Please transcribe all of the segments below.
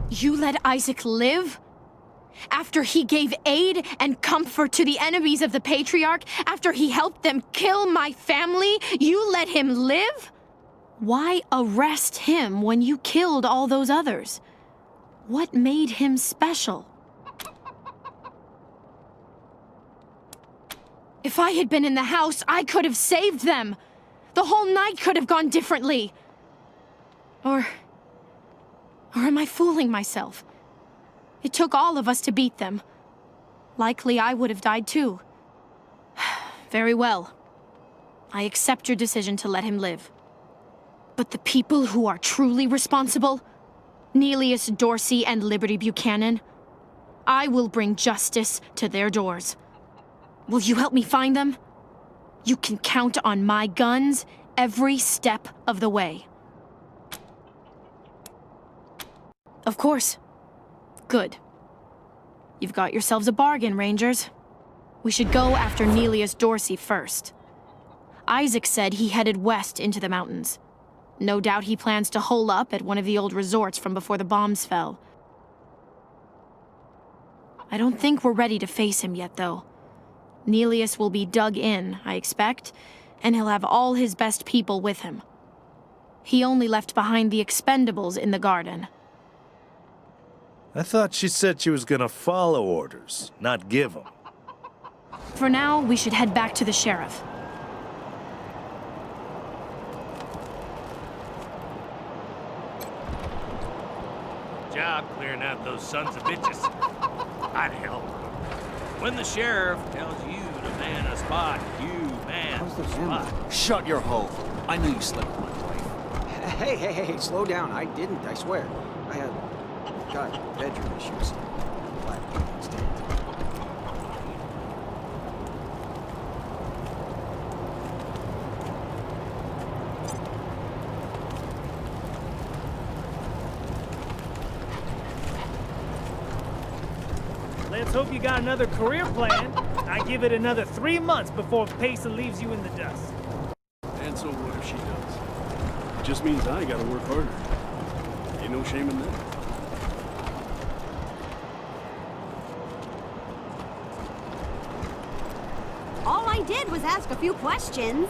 You let Isaac live? After he gave aid and comfort to the enemies of the Patriarch? After he helped them kill my family? You let him live? Why arrest him when you killed all those others? What made him special? If I had been in the house, I could have saved them. The whole night could have gone differently. Or am I fooling myself? It took all of us to beat them. Likely I would have died too. Very well. I accept your decision to let him live. But the people who are truly responsible, Neelius Dorsey and Liberty Buchanan, I will bring justice to their doors. Will you help me find them? You can count on my guns every step of the way. Of course. Good. You've got yourselves a bargain, Rangers. We should go after Neelius Dorsey first. Isaac said he headed west into the mountains. No doubt he plans to hole up at one of the old resorts from before the bombs fell. I don't think we're ready to face him yet, though. Neelius will be dug in, I expect, and he'll have all his best people with him. He only left behind the expendables in the garden. I thought she said she was gonna follow orders, not give them. For now, we should head back to the sheriff. Job clearing out those sons of bitches. I'd help. When the sheriff tells you to man a spot, you man the spot. Shut your hole. I knew you slept with my wife. Hey, slow down. I didn't, I swear. I had, bedroom issues. Glad you understand. Let's hope you got another career plan. I give it another 3 months before Pesa leaves you in the dust. And so what if she does? It just means I gotta work harder. Ain't no shame in that. All I did was ask a few questions.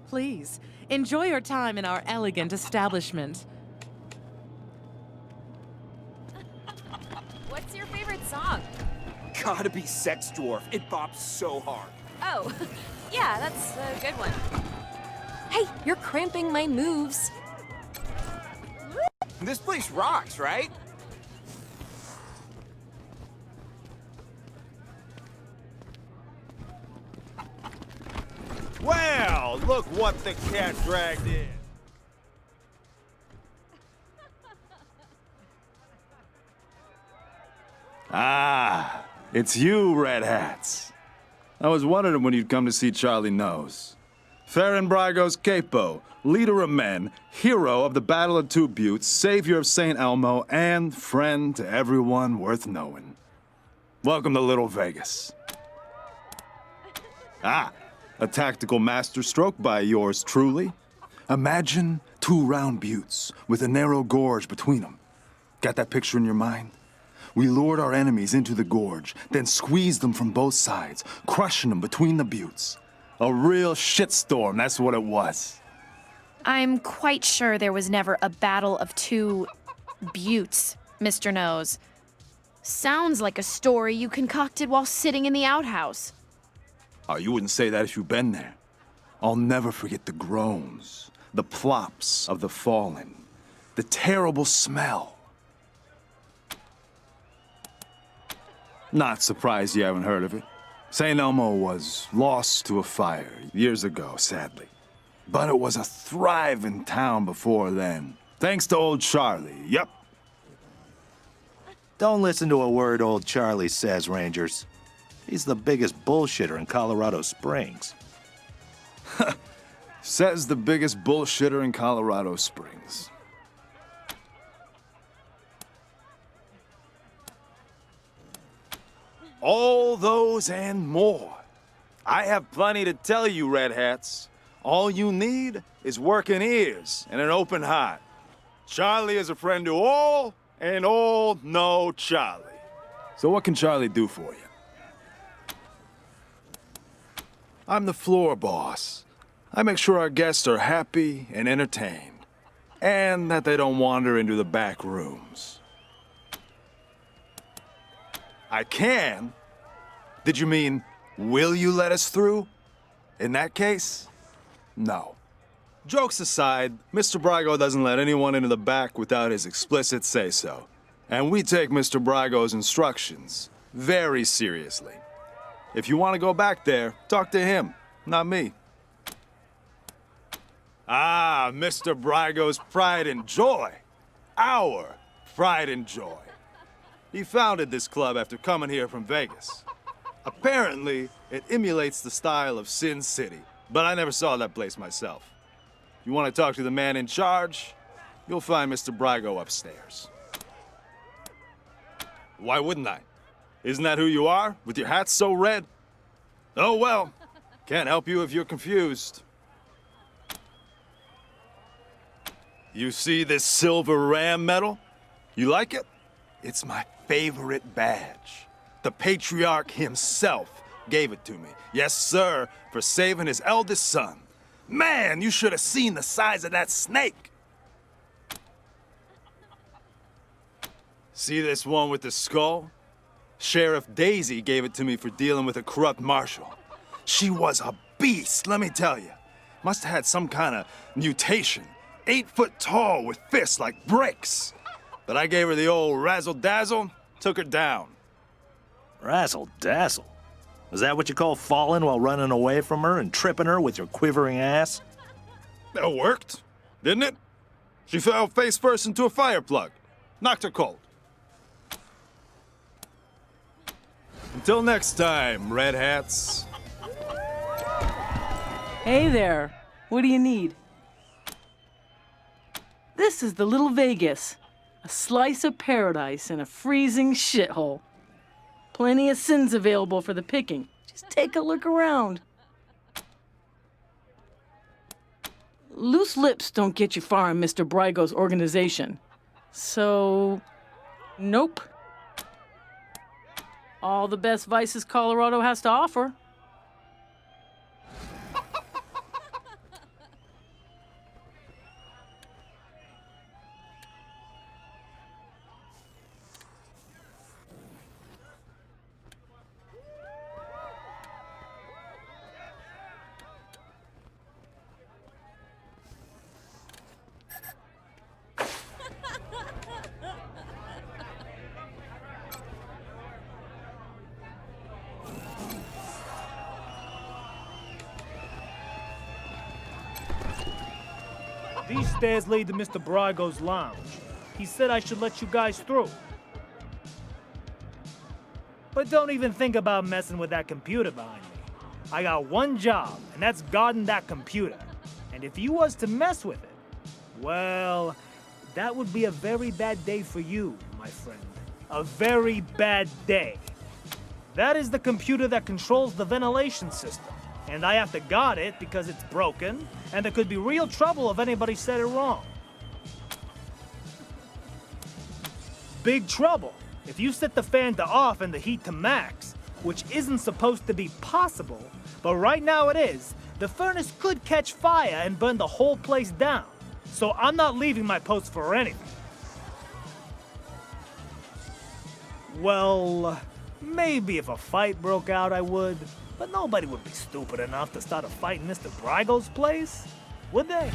Please, enjoy your time in our elegant establishment. What's your favorite song? Gotta be Sex Dwarf. It bops so hard. Oh, yeah, that's a good one. Hey, you're cramping my moves. This place rocks, right? Well, look what the cat dragged in. Ah, it's you, Red Hats. I was wondering when you'd come to see Charlie Knows. Farron Brago's capo, leader of men, hero of the Battle of Two Buttes, savior of St. Elmo, and friend to everyone worth knowing. Welcome to Little Vegas. Ah, a tactical masterstroke by yours truly. Imagine 2 round buttes with a narrow gorge between them. Got that picture in your mind? We lured our enemies into the gorge, then squeezed them from both sides, crushing them between the buttes. A real shitstorm, that's what it was. I'm quite sure there was never a battle of 2 buttes, Mr. Nose. Sounds like a story you concocted while sitting in the outhouse. Oh, you wouldn't say that if you'd been there. I'll never forget the groans, the plops of the fallen, the terrible smell. Not surprised you haven't heard of it. St. Elmo was lost to a fire years ago, sadly. But it was a thriving town before then. Thanks to old Charlie, yep. Don't listen to a word old Charlie says, Rangers. He's the biggest bullshitter in Colorado Springs. Says the biggest bullshitter in Colorado Springs. All those and more. I have plenty to tell you, Red Hats. All you need is working ears and an open heart. Charlie is a friend to all, and all know Charlie. So what can Charlie do for you? I'm the floor boss. I make sure our guests are happy and entertained, and that they don't wander into the back rooms. I can? Did you mean, will you let us through? In that case, no. Jokes aside, Mr. Brago doesn't let anyone into the back without his explicit say-so. And we take Mr. Brago's instructions very seriously. If you want to go back there, talk to him, not me. Ah, Mr. Brago's pride and joy. Our pride and joy. He founded this club after coming here from Vegas. Apparently, it emulates the style of Sin City, but I never saw that place myself. You want to talk to the man in charge? You'll find Mr. Brago upstairs. Why wouldn't I? Isn't that who you are, with your hat so red? Oh well, can't help you if you're confused. You see this silver ram medal? You like it? It's my favorite badge. The patriarch himself gave it to me. Yes, sir, for saving his eldest son. Man, you should have seen the size of that snake. See this one with the skull? Sheriff Daisy gave it to me for dealing with a corrupt marshal. She was a beast, let me tell you. Must have had some kind of mutation. 8 foot tall with fists like bricks. But I gave her the old razzle-dazzle, took her down. Razzle-dazzle? Is that what you call falling while running away from her and tripping her with your quivering ass? It worked, didn't it? She fell face first into a fire plug. Knocked her cold. Until next time, Red Hats. Hey there. What do you need? This is the Little Vegas. A slice of paradise in a freezing shithole. Plenty of sins available for the picking. Just take a look around. Loose lips don't get you far in Mr. Brago's organization. So, nope. All the best vices Colorado has to offer. These stairs lead to Mr. Brago's lounge. He said I should let you guys through. But don't even think about messing with that computer behind me. I got one job, and that's guarding that computer. And if you was to mess with it, well, that would be a very bad day for you, my friend. A very bad day. That is the computer that controls the ventilation system. And I have to guard it because it's broken, and there could be real trouble if anybody said it wrong. Big trouble if you set the fan to off and the heat to max, which isn't supposed to be possible, but right now it is. The furnace could catch fire and burn the whole place down, so I'm not leaving my post for anything. Well, maybe if a fight broke out I would. But nobody would be stupid enough to start a fight in Mr. Brago's place, would they?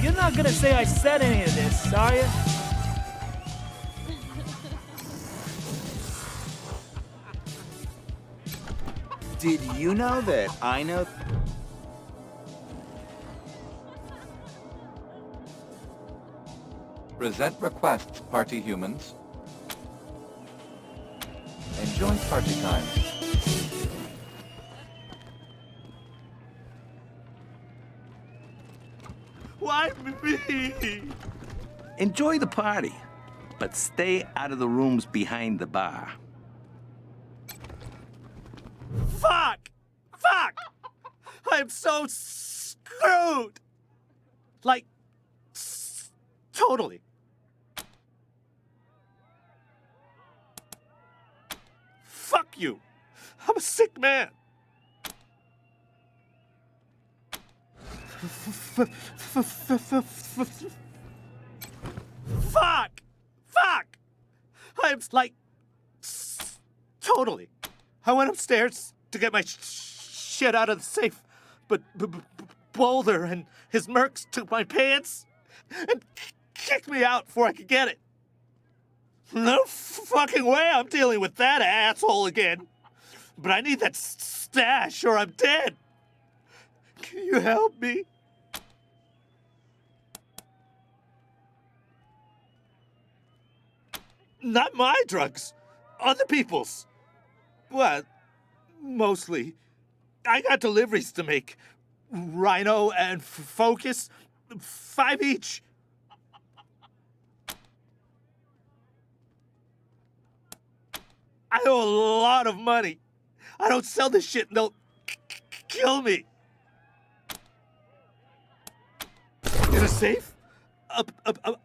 You're not gonna say I said any of this, are you? Did you know that I know? Present requests, party humans. Enjoy party time. Why me? Enjoy the party, but stay out of the rooms behind the bar. Fuck! Fuck! I'm so screwed! Like, totally. Fuck you! I'm a sick man! Fuck! Fuck! I'm like, totally. I went upstairs to get my shit out of the safe, but Boulder and his mercs took my pants and kicked me out before I could get it. No fucking way I'm dealing with that asshole again. But I need that stash or I'm dead. Can you help me? Not my drugs. Other people's. Well, mostly. I got deliveries to make. Rhino and Focus. 5 each. I owe a lot of money. I don't sell this shit and they'll kill me. In a safe?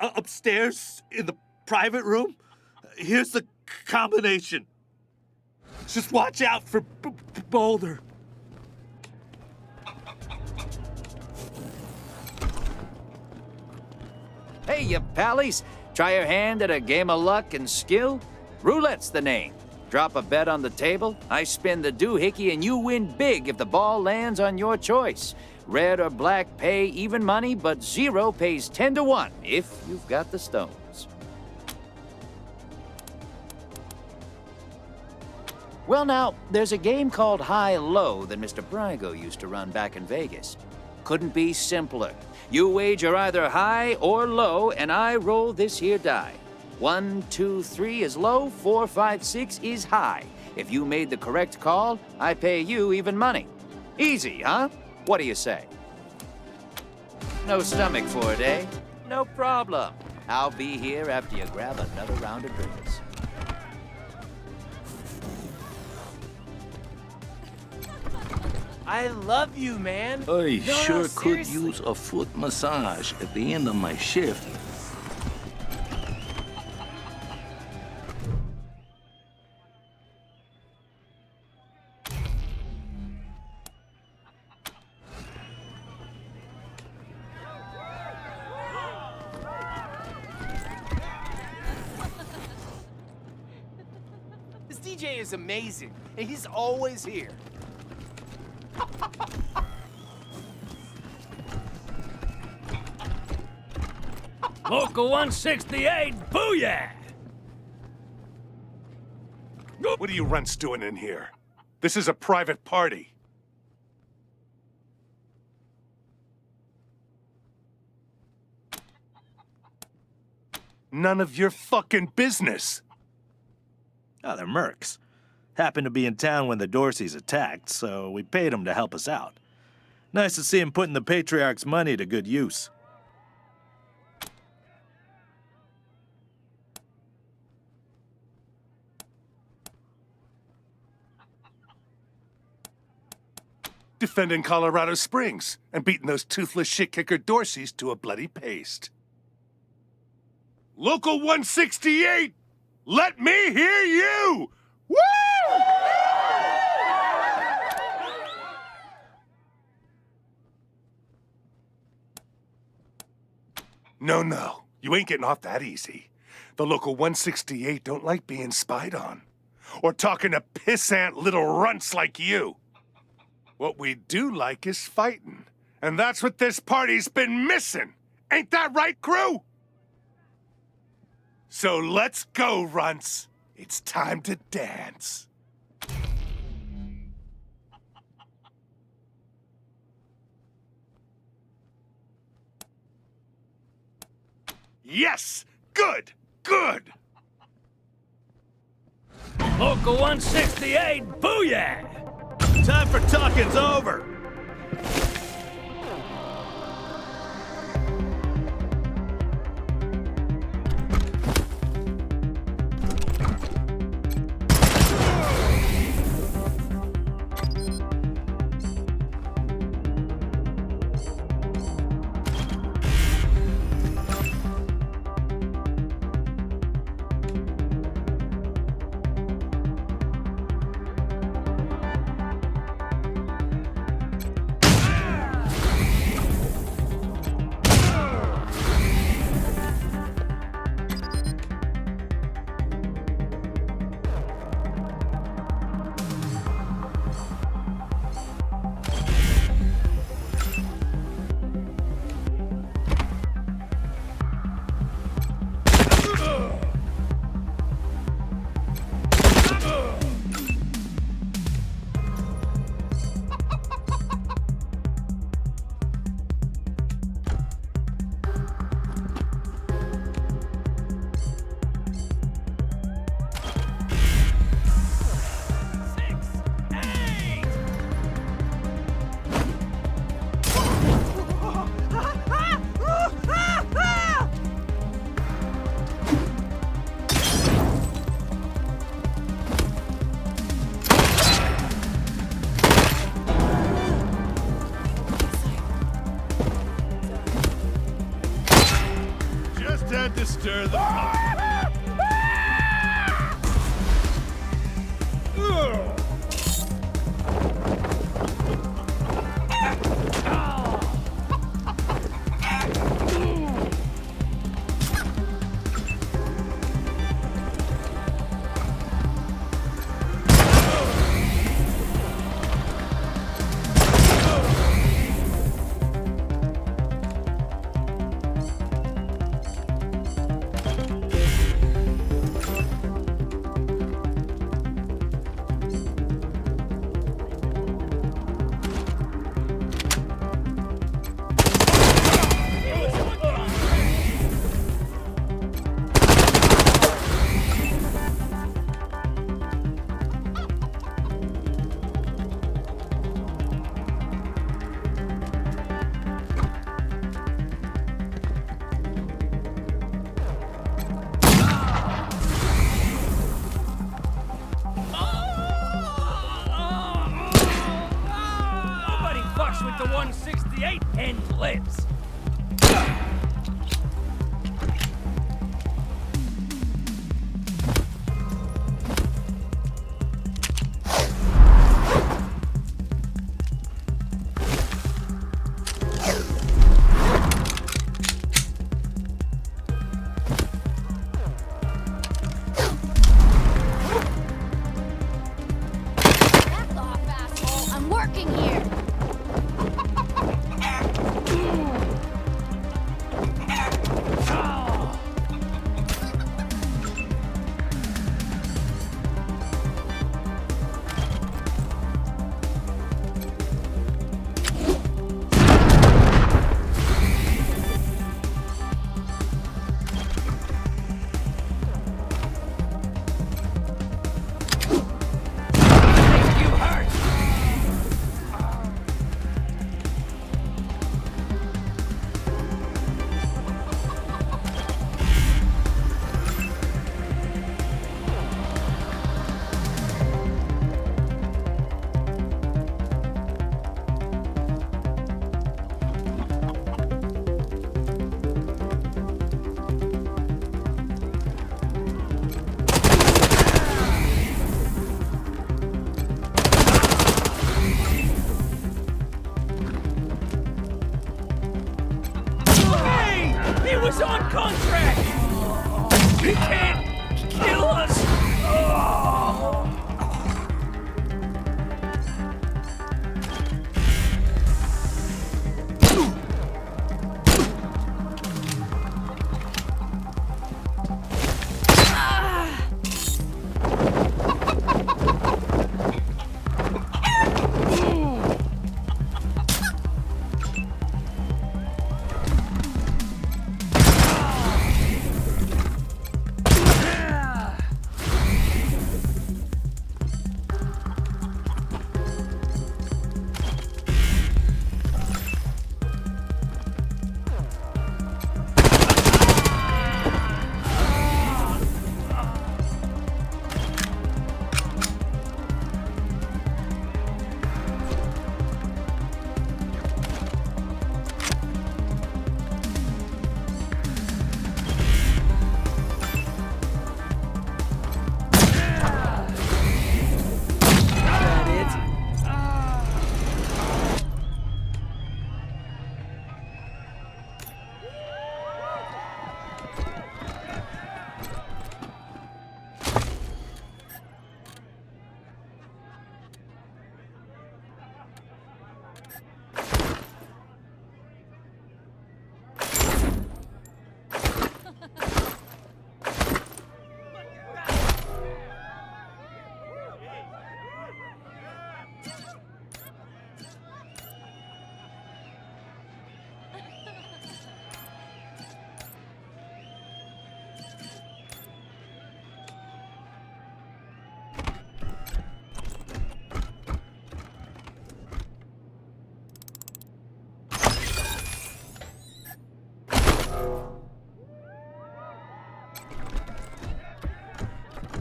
Upstairs in the private room? Here's the combination. Just watch out for Boulder. Hey, you pallies. Try your hand at a game of luck and skill? Roulette's the name. Drop a bet on the table, I spin the doohickey, and you win big if the ball lands on your choice. Red or black pay even money, but zero pays 10 to 1 if you've got the stones. Well, now, there's a game called High-Low that Mr. Brygo used to run back in Vegas. Couldn't be simpler. You wager either high or low, and I roll this here die. 1, 2, 3 is low, 4, 5, 6 is high. If you made the correct call, I pay you even money. Easy, huh? What do you say? No stomach for it, eh? No problem. I'll be here after you grab another round of drinks. I love you, man. I No, sure could seriously. use a foot massage at the end of my shift. This DJ is amazing, and he's always here. Local 168, booyah! What are you runts doing in here? This is a private party. None of your fucking business. Oh, they're mercs. Happened to be in town when the Dorseys attacked, so we paid them to help us out. Nice to see him putting the Patriarch's money to good use. Defending Colorado Springs and beating those toothless shit-kicker Dorseys to a bloody paste. Local 168, let me hear you! Woo! No, you ain't getting off that easy. The local 168 don't like being spied on. Or talking to pissant little runts like you. What we do like is fighting. And that's what this party's been missing. Ain't that right, crew? So let's go, runts. It's time to dance. Yes! Good! Good! Local 168, booyah! Time for talking's over. Had to stir the pot. With the 168 and lives. Back off, asshole. I'm working here. He was on contract! He can't kill us! Oh.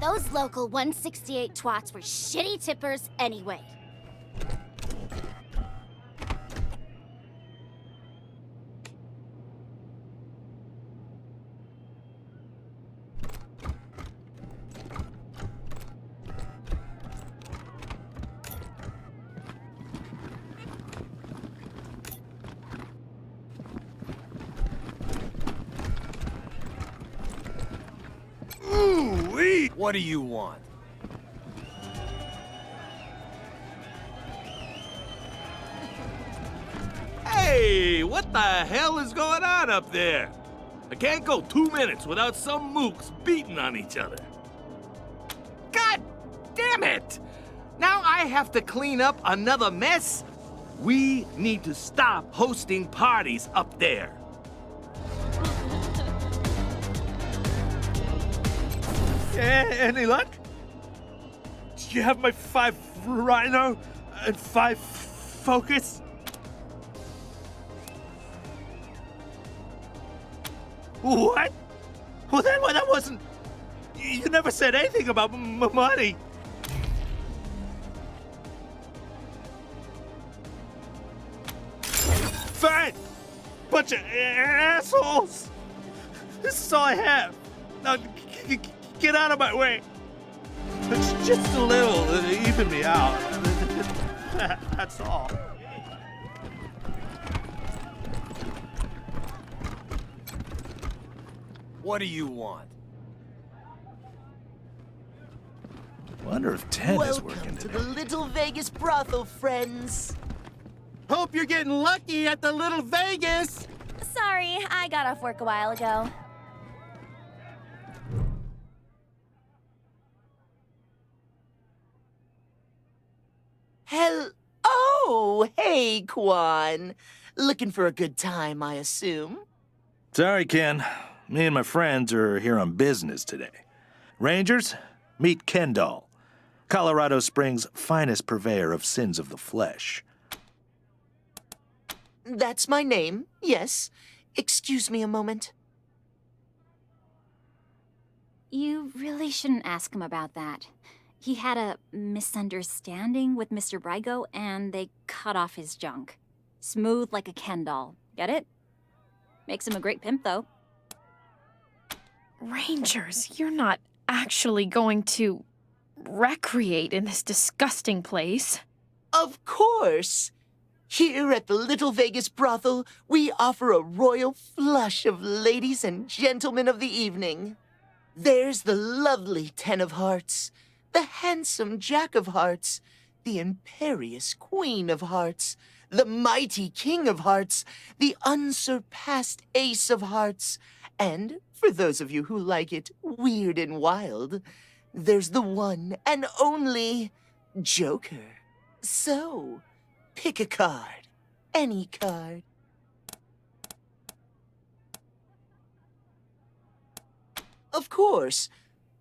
Those local 168 twats were shitty tippers anyway. Ooh-wee! What do you want? Hey, what the hell is going on up there? I can't go 2 minutes without some mooks beating on each other. God damn it! Now I have to clean up another mess? We need to stop hosting parties up there. Any luck? Do you have my 5 rhino and 5 focus? What? Well, then that wasn't. You never said anything about money. Fine. Bunch of assholes. This is all I have. Now, get out of my way. It's just a little to even me out. That's all. What do you want? Wonder if Ted is working Welcome to today. the Little Vegas brothel, friends. Hope you're getting lucky at the Little Vegas. Sorry, I got off work a while ago. Oh, hey, Quan. Looking for a good time, I assume? Sorry, Ken. Me and my friends are here on business today. Rangers, meet Kendall, Colorado Springs' finest purveyor of sins of the flesh. That's my name, yes. Excuse me a moment. You really shouldn't ask him about that. He had a misunderstanding with Mr. Brygo, and they cut off his junk. Smooth like a Ken doll. Get it? Makes him a great pimp, though. Rangers, you're not actually going to recreate in this disgusting place. Of course. Here at the Little Vegas brothel, we offer a royal flush of ladies and gentlemen of the evening. There's the lovely Ten of Hearts, the handsome Jack of Hearts, the imperious Queen of Hearts, the mighty King of Hearts, the unsurpassed Ace of Hearts, and, for those of you who like it weird and wild, there's the one and only Joker. So, pick a card. Any card. Of course.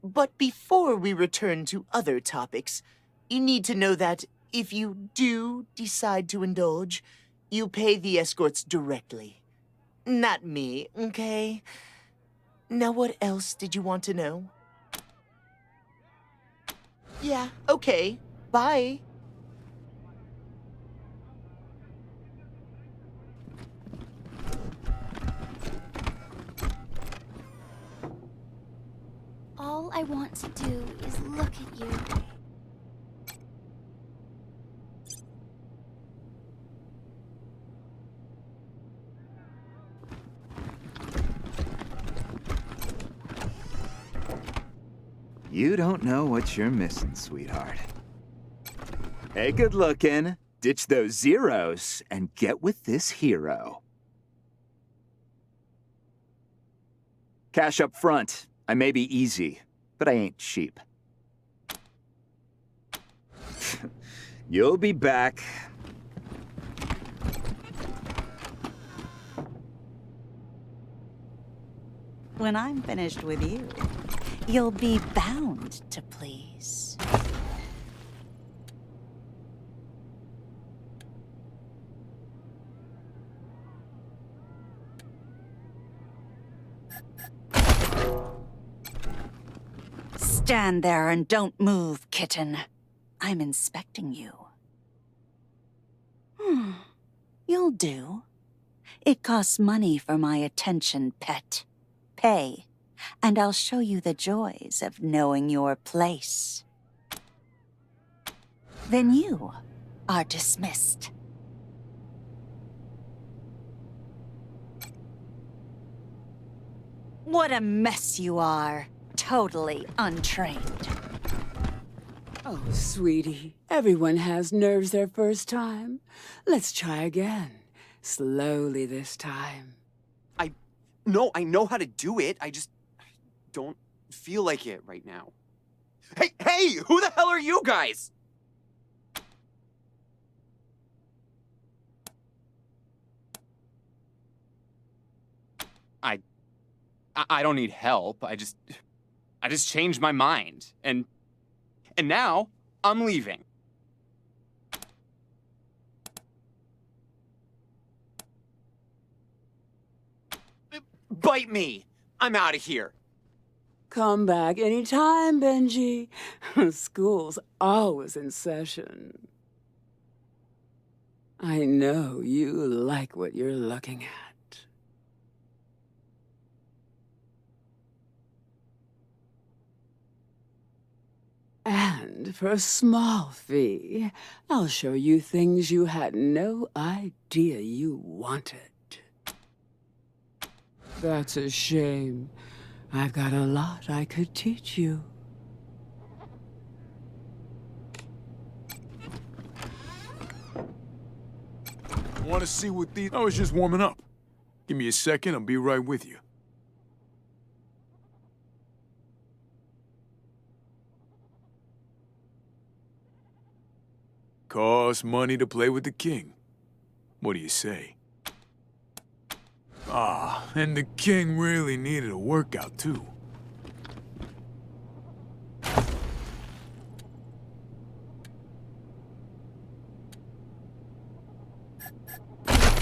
But before we return to other topics, you need to know that if you do decide to indulge, you pay the escorts directly. Not me, okay? Now what else did you want to know? Yeah, okay. Bye. All I want to do is look at you. You don't know what you're missing, sweetheart. Hey, good looking. Ditch those zeros and get with this hero. Cash up front. I may be easy, but I ain't cheap. You'll be back. When I'm finished with you, you'll be bound to please. Stand there and don't move, kitten. I'm inspecting you. You'll do. It costs money for my attention, pet. Pay, and I'll show you the joys of knowing your place. Then you are dismissed. What a mess you are. Totally untrained. Oh, sweetie, everyone has nerves their first time. Let's try again. Slowly this time. No, I know how to do it. I just don't feel like it right now. Hey, who the hell are you guys? I don't need help. I just changed my mind. And now I'm leaving. Bite me! I'm out of here. Come back anytime, Benji. School's always in session. I know you like what you're looking at. And for a small fee, I'll show you things you had no idea you wanted. That's a shame. I've got a lot I could teach you. Want to see what these... I was just warming up. Give me a second, I'll be right with you. Costs money to play with the king. What do you say? Ah, and the king really needed a workout, too. Hail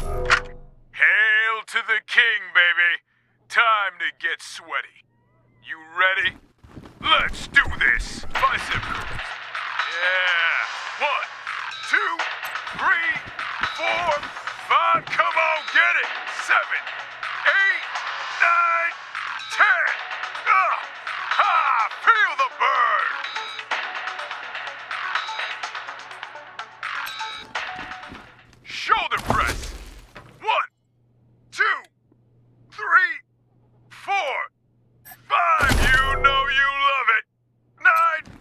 to the king, baby. Time to get sweaty. You ready? Let's do this. Bicycle. Yeah. 1, 2, 3, 4, 5. Come on, get it. 7, 8, 9, 10. Ha! Feel the burn. Shoulder press. 1, 2, 3, 4, 5. You know you love it. 9,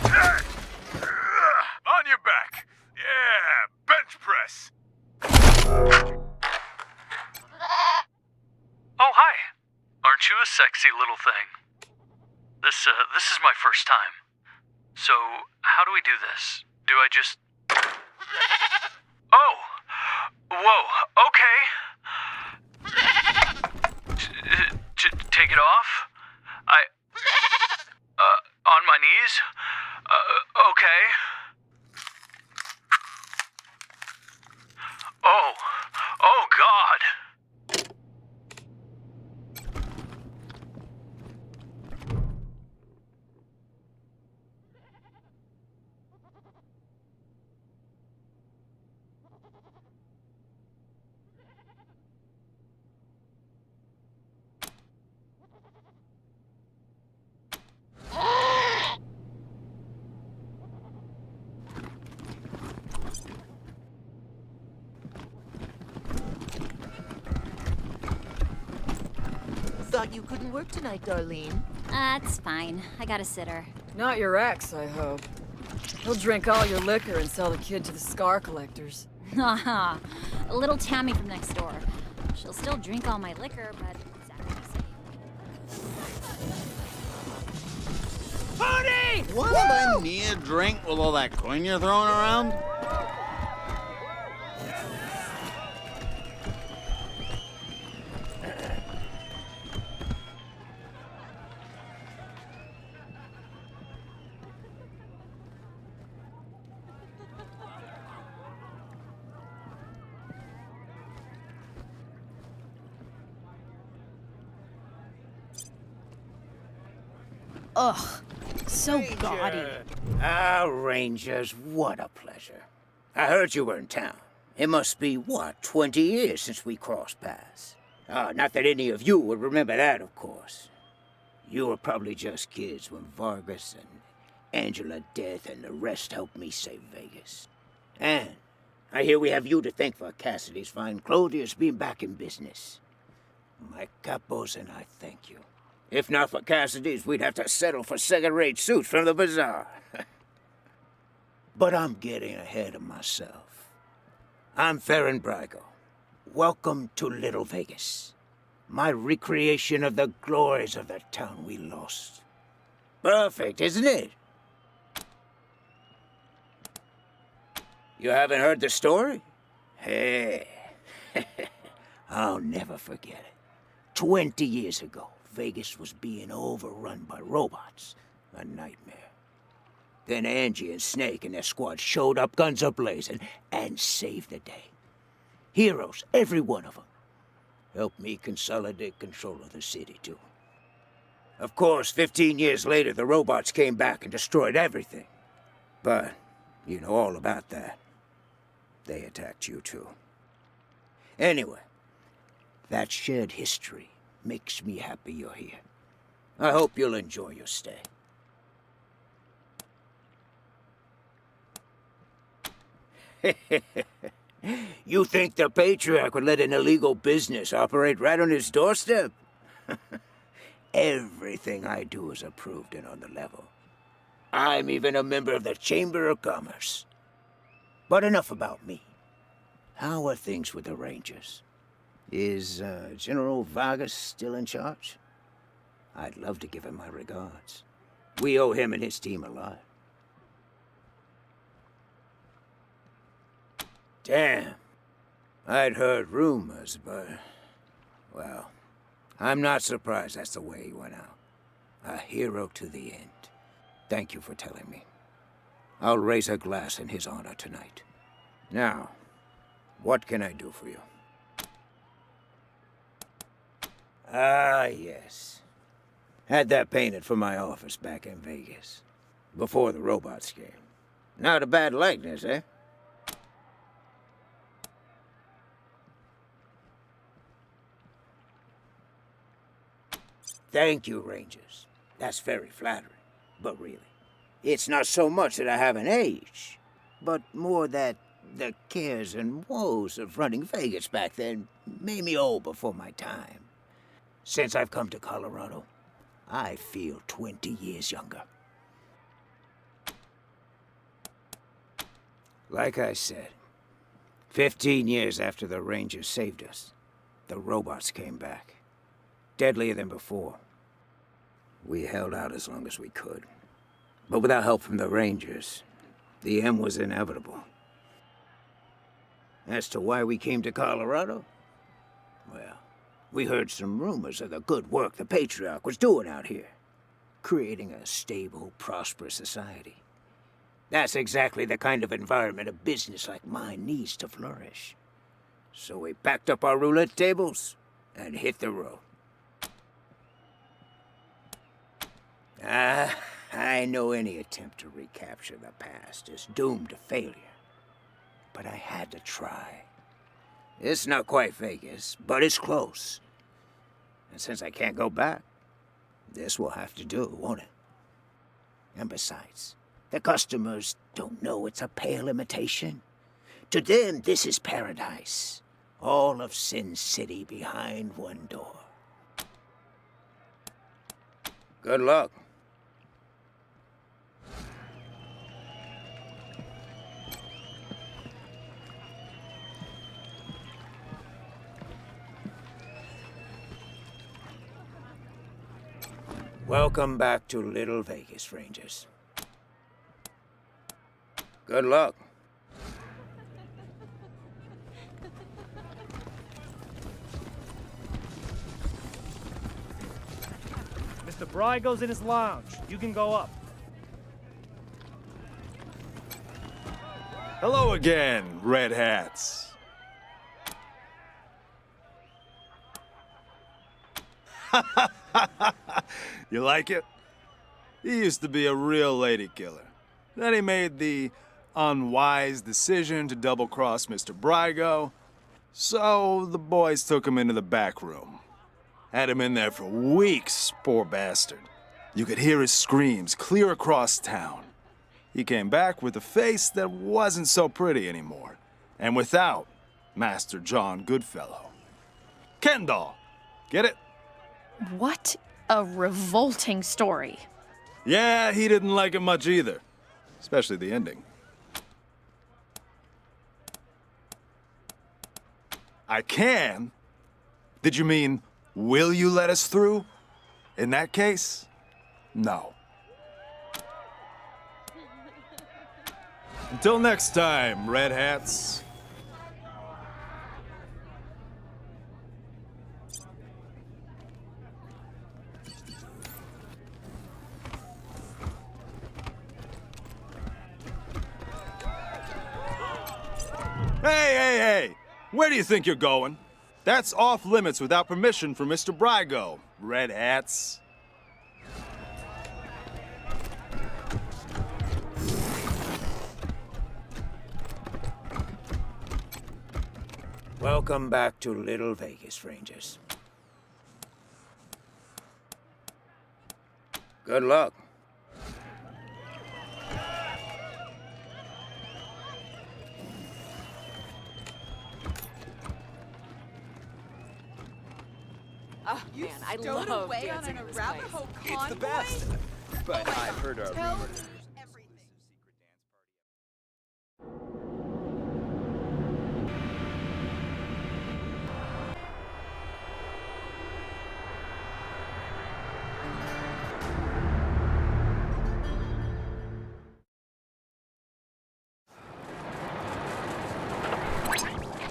10. On your back. Yeah, bench press. Oh, hi. Aren't you a sexy little thing? This is my first time. So, how do we do this? Do I just... Oh! Whoa, okay. Take it off? On my knees? Okay. Oh God. Thought you couldn't work tonight, Darlene. That's fine. I got a sitter. Not your ex, I hope. He'll drink all your liquor and sell the kid to the scar collectors. Haha. A little Tammy from next door. She'll still drink all my liquor, but exactly the same. Party! What if I need a drink with all that coin you're throwing around? Ugh. So gaudy. Ah, Rangers, what a pleasure. I heard you were in town. It must be, what, 20 years since we crossed paths? Not that any of you would remember that, of course. You were probably just kids when Vargas and Angela Death and the rest helped me save Vegas. And I hear we have you to thank for Cassidy's fine clothiers being back in business. My capos and I thank you. If not for Cassidy's, we'd have to settle for second-rate suits from the bazaar. But I'm getting ahead of myself. I'm Farron Brygo. Welcome to Little Vegas. My recreation of the glories of the town we lost. Perfect, isn't it? You haven't heard the story? Hey, I'll never forget it. 20 years ago, Vegas was being overrun by robots. A nightmare. Then Angie and Snake and their squad showed up, guns a-blazing, and saved the day. Heroes, every one of them. Helped me consolidate control of the city, too. Of course, 15 years later, the robots came back and destroyed everything. But you know all about that. They attacked you, too. Anyway, that shared history makes me happy you're here. I hope you'll enjoy your stay. You think the Patriarch would let an illegal business operate right on his doorstep? Everything I do is approved and on the level. I'm even a member of the Chamber of Commerce. But enough about me. How are things with the Rangers? Is General Vargas still in charge? I'd love to give him my regards. We owe him and his team a lot. Damn. I'd heard rumors, but... well, I'm not surprised that's the way he went out. A hero to the end. Thank you for telling me. I'll raise a glass in his honor tonight. Now, what can I do for you? Ah, yes. Had that painted for my office back in Vegas. Before the robots came. Not a bad likeness, eh? Thank you, Rangers. That's very flattering. But really, it's not so much that I haven't aged, but more that the cares and woes of running Vegas back then made me old before my time. Since I've come to Colorado, I feel 20 years younger. Like I said, 15 years after the Rangers saved us, the robots came back. Deadlier than before. We held out as long as we could. But without help from the Rangers, the end was inevitable. As to why we came to Colorado, well, we heard some rumors of the good work the Patriarch was doing out here. Creating a stable, prosperous society. That's exactly the kind of environment a business like mine needs to flourish. So we packed up our roulette tables and hit the road. I know any attempt to recapture the past is doomed to failure. But I had to try. It's not quite Vegas, but it's close. And since I can't go back, this will have to do, won't it? And besides, the customers don't know it's a pale imitation. To them, this is paradise. All of Sin City behind one door. Good luck. Welcome back to Little Vegas, Rangers. Good luck. Mr. Brygo's in his lounge. You can go up. Hello again, red hats. You like it? He used to be a real lady killer. Then he made the unwise decision to double-cross Mr. Brygo. So the boys took him into the back room. Had him in there for weeks, poor bastard. You could hear his screams clear across town. He came back with a face that wasn't so pretty anymore, and without Master John Goodfellow. Kendall! Get it? What a revolting story. Yeah, he didn't like it much either. Especially the ending. I can? Did you mean, will you let us through? In that case, no. Until next time, Red Hats. Hey! Where do you think you're going? That's off limits without permission from Mr. Brygo, Red Hats. Welcome back to Little Vegas, Rangers. Good luck. Oh, man, I love dancing in this place. It's the best. But I've heard a rumor.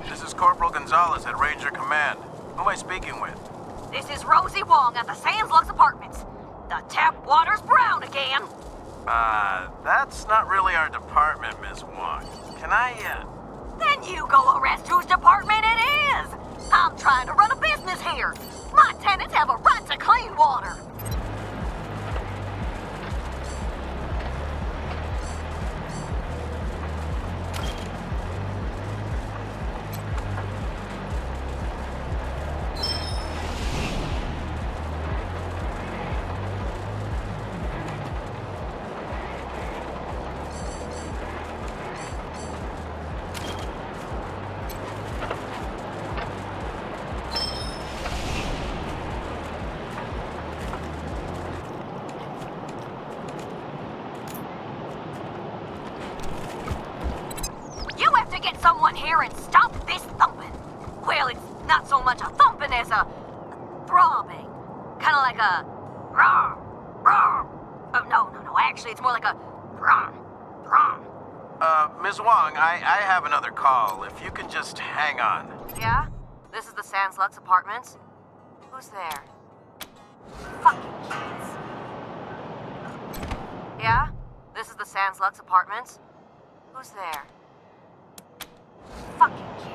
This is Corporal Gonzalez at Ranger Command. Who am I speaking with? This is Rosie Wong at the Sands Lux Apartments. The tap water's brown again. That's not really our department, Miss Wong. Can I, Then you go arrest whose department it is. I'm trying to run a business here. My tenants have a right to clean water. Someone here and stop this thumping. Well, it's not so much a thumping as a throbbing. Kind of like a rah, rah. Oh, no. Actually, it's more like a rah, rah. Ms. Wong, I have another call. If you can just hang on. Yeah? This is the Sands Lux Apartments? Who's there? Fucking kids. Yeah? This is the Sands Lux Apartments? Who's there? Fucking kids.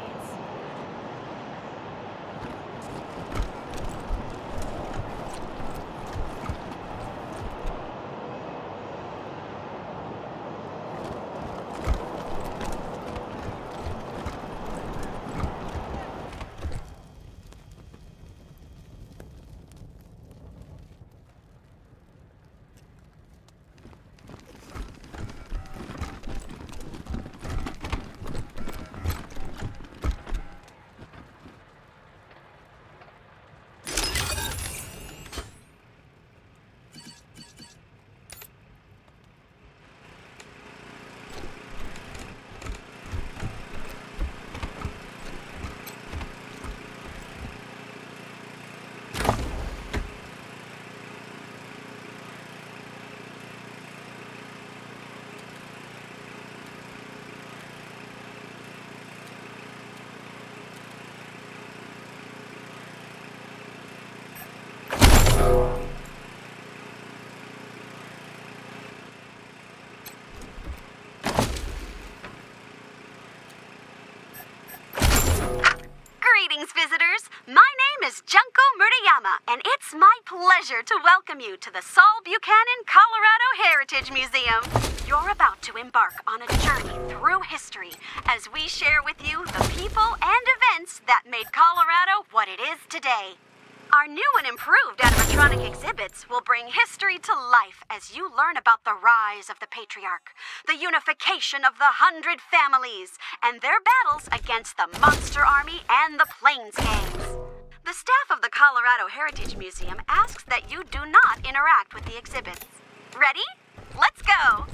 pleasure to welcome you to the Saul Buchanan Colorado Heritage Museum. You're about to embark on a journey through history as we share with you the people and events that made Colorado what it is today. Our new and improved animatronic exhibits will bring history to life as you learn about the rise of the Patriarch, the unification of the 100 families, and their battles against the Monster Army and the Plains Gangs. The staff of the Colorado Heritage Museum asks that you do not interact with the exhibits. Ready? Let's go!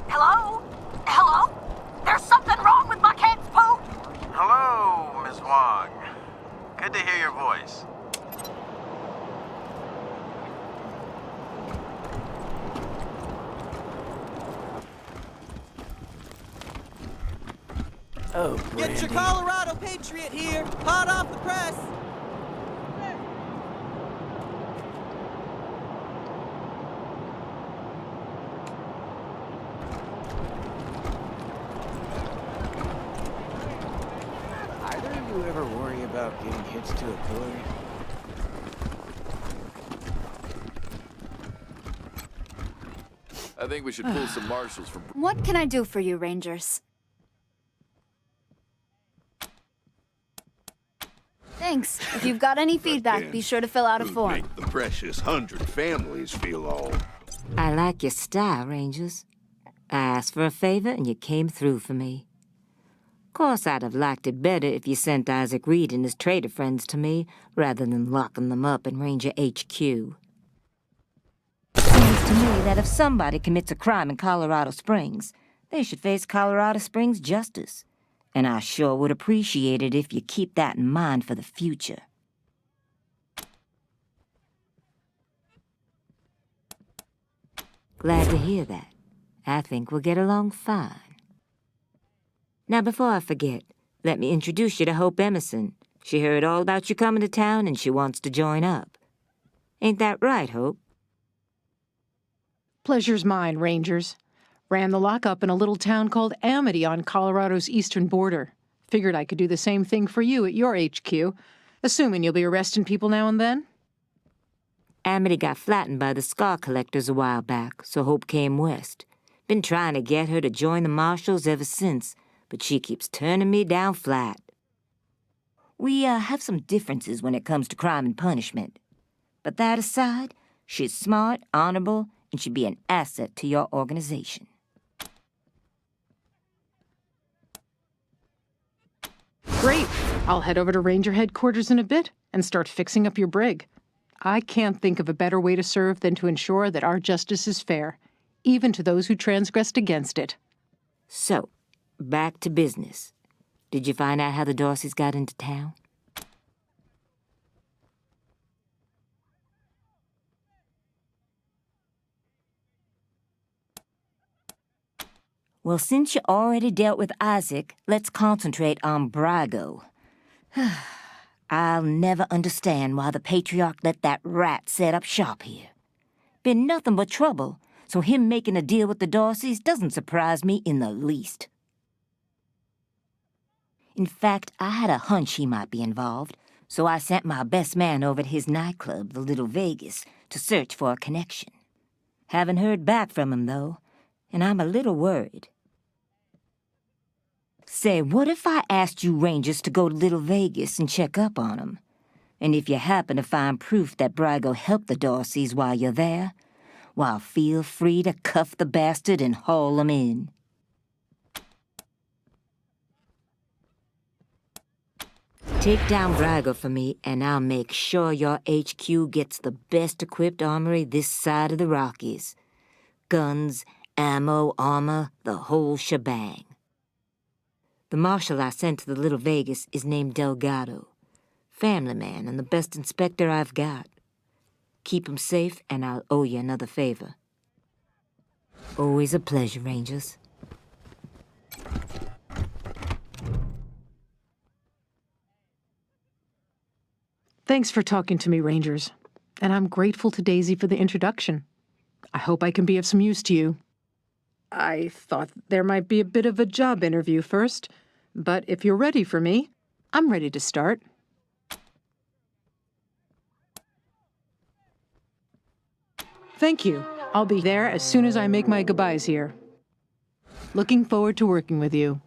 Hello? Hello? There's something wrong with my cat's poo? Hello, Miss Wong. Good to hear your voice. Oh, Get your Colorado Patriot here, hot off the press. Either of you ever worry about getting hitched to a pillar? I think we should pull some marshals from... What can I do for you, Rangers? Thanks. If you've got any feedback, be sure to fill out a form. Make the precious 100 families feel all... I like your style, Rangers. I asked for a favor and you came through for me. Course, I'd have liked it better if you sent Isaac Reed and his trader friends to me, rather than locking them up in Ranger HQ. Seems to me that if somebody commits a crime in Colorado Springs, they should face Colorado Springs justice. And I sure would appreciate it if you keep that in mind for the future. Glad to hear that. I think we'll get along fine. Now, before I forget, let me introduce you to Hope Emerson. She heard all about you coming to town and she wants to join up. Ain't that right, Hope? Pleasure's mine, Rangers. Ran the lockup in a little town called Amity on Colorado's eastern border. Figured I could do the same thing for you at your HQ, assuming you'll be arresting people now and then. Amity got flattened by the scar collectors a while back, so Hope came west. Been trying to get her to join the marshals ever since, but she keeps turning me down flat. We have some differences when it comes to crime and punishment. But that aside, she's smart, honorable, and should be an asset to your organization. Great. I'll head over to Ranger headquarters in a bit and start fixing up your brig. I can't think of a better way to serve than to ensure that our justice is fair, even to those who transgressed against it. So, back to business. Did you find out how the Dorseys got into town? Well, since you already dealt with Isaac, let's concentrate on Brago. I'll never understand why the Patriarch let that rat set up shop here. Been nothing but trouble, so him making a deal with the Dorseys doesn't surprise me in the least. In fact, I had a hunch he might be involved, so I sent my best man over to his nightclub, the Little Vegas, to search for a connection. Haven't heard back from him, though, and I'm a little worried. Say, what if I asked you Rangers to go to Little Vegas and check up on him? And if you happen to find proof that Brago helped the Dorseys while you're there, well, feel free to cuff the bastard and haul him in. Take down Brago for me, and I'll make sure your HQ gets the best-equipped armory this side of the Rockies. Guns, ammo, armor, the whole shebang. The marshal I sent to the Little Vegas is named Delgado. Family man and the best inspector I've got. Keep him safe, and I'll owe you another favor. Always a pleasure, Rangers. Thanks for talking to me, Rangers. And I'm grateful to Daisy for the introduction. I hope I can be of some use to you. I thought there might be a bit of a job interview first, but if you're ready for me, I'm ready to start. Thank you. I'll be there as soon as I make my goodbyes here. Looking forward to working with you.